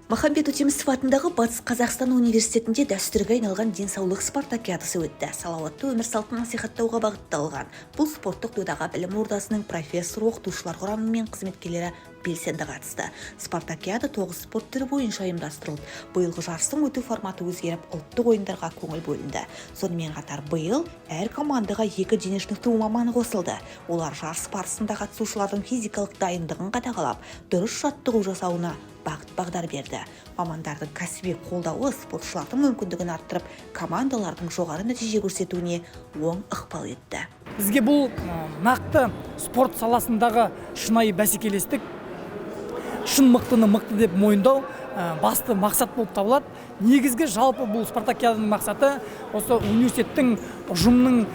Махамбет Өтемісов атындағы Батыс Қазақстан университетінде дәстүрге айналған денсаулық спартакиадасы өтті. Салауатты өмір салтын насихаттауға бағытталған. Бұл спорттық додаға білім ордасының профессор, оқытушылар құрамы мен қызметкерлері белсенді қатысты. Спартакиада 9 спорт түрі бойынша ұйымдастырылды. Биылғы жарыстың өту форматы өзгеріп, ұлттық ойындарға көңіл бөлінді. Сонымен қатар биыл әр командаға 2 дене шынықтыру маманы қосылды. Олар жарыс барысында қатысушылардың физикалық дайындығын қадағалап, дұрыс жаттығу жасауына бағыт-бағдар берді. Мамандардың кәсіби қолдауы спортшылардың мүмкіндігін арттырып, командалардың жоғары нәтиже көрсетуіне оң ықпал етті. Бізге бұл нақты спорт саласындағы шынайы бәсекелестік, шын мықтыны мықты деп мойындау басты мақсат болып табылады. Негізгі жалпы бұл спартакиаданың мақсаты осы университеттің ұжымның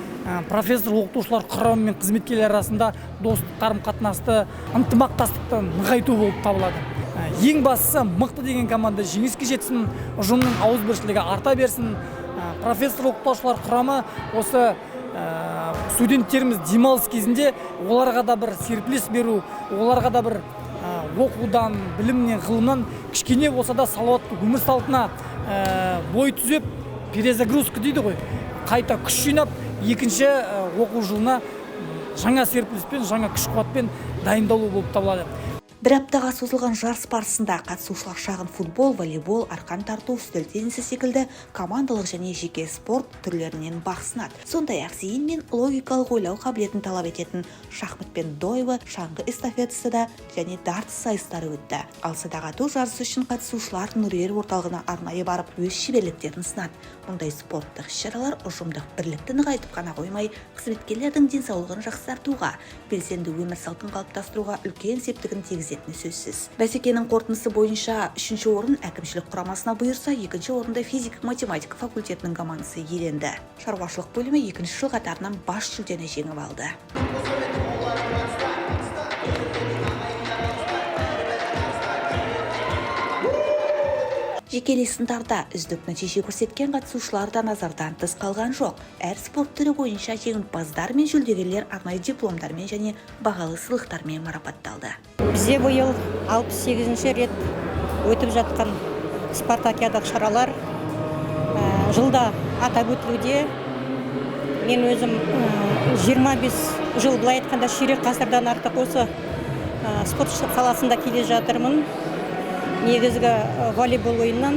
профессор, оқытушылар құрамы мен қызметкерлер арасында достық қарым-қатынасты, ынтымақтастықты нығайту болып табылады. Ең бастысы мықты деген команда жеңіске жетсін, ұжымның ауызбіршілігі арта берсін. Профессор, оқытушылар құрамы осы студенттеріміз демалыс кезінде оларға да бір серпіліс беру, оларға да бір оқудан, білімнен, ғылымнан кішкене болса да салауатты өмір салтына бой түзеп, перезагрузка дейді ғой, қайта күш жинап, екінші оқу жылына жаңа серпіліспен, жаңа күш-қуатпен дайындалу болып табылады. Бір аптаға созылған жарыс барысында қатысушылар шағын футбол, волейбол, арқан тарту, үстел теннисі секілді командалық және жеке спорт түрлерінен бақ сынады. Сондай-ақ зейін мен логикалық ойлау қабілетін талап ететін шахмат пен дойбы, шаңғы эстафетасы да және дартс сайыстары өтті. Ал садақ ату жарысы үшін қатысушылар Нұрер орталығына арнайы барып өз шеберліктерін сынады. Мұндай спорттық іс-шаралар ұжымдық бірлікті нығайтып қана қоймай, қызметкерлердің денсаулығын жақсартуға, белсенді өмір салтын қалыптастыруға үлкен септігін тигізетіні сөзсіз. Бәсекенің қорытындысы бойынша 3-ші орын әкімшілік құрамасына бұйырса, 2-ші орында физика-математика факультетінің командасы иеленді. Шаруашылық бөлімі 2-ші жыл қатарынан бас жүлдені жеңіп алды. Жекелей сындарда үздік нәтиже көрсеткен қатысушылар да назардан тыс қалған жоқ. Әр спорт түрі бойынша жеңімпаздар мен жүлдегерлер арнайы дипломдармен және бағалы сыйлықтармен марапатталды. Бізде биыл 68-ші рет өтіп жатқан спартакиадалық шаралар жылда атап өтілуде. Мен өзім 25 жыл, былай айтқанда ширек ғасырдан артық осы спорт саласында келе жатырмын. Негізгі волейбол ойыннан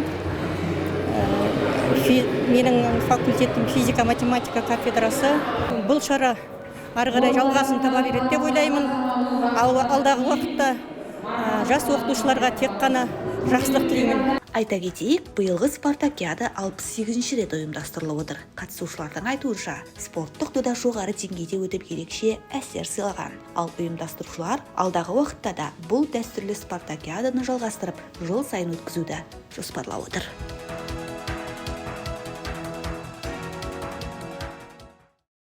менің факультеттің физика-математика кафедрасы. Бұл шара ары қарай жалғасын таба береді деп ойлаймын. Алдағы уақытта жас оқытушыларға тек қана жақсылық тілеймін. Айта кетейік, биылғы спартакиада 68-ші рет ұйымдастырылып отыр. Қатысушылардың айтуынша, спорттық дода жоғары деңгейде өтіп ерекше әсер сыйлаған. Ал ұйымдастырушылар алдағы уақытта да бұл дәстүрлі спартакиаданы жалғастырып, жыл сайын өткізуді жоспарлап отыр.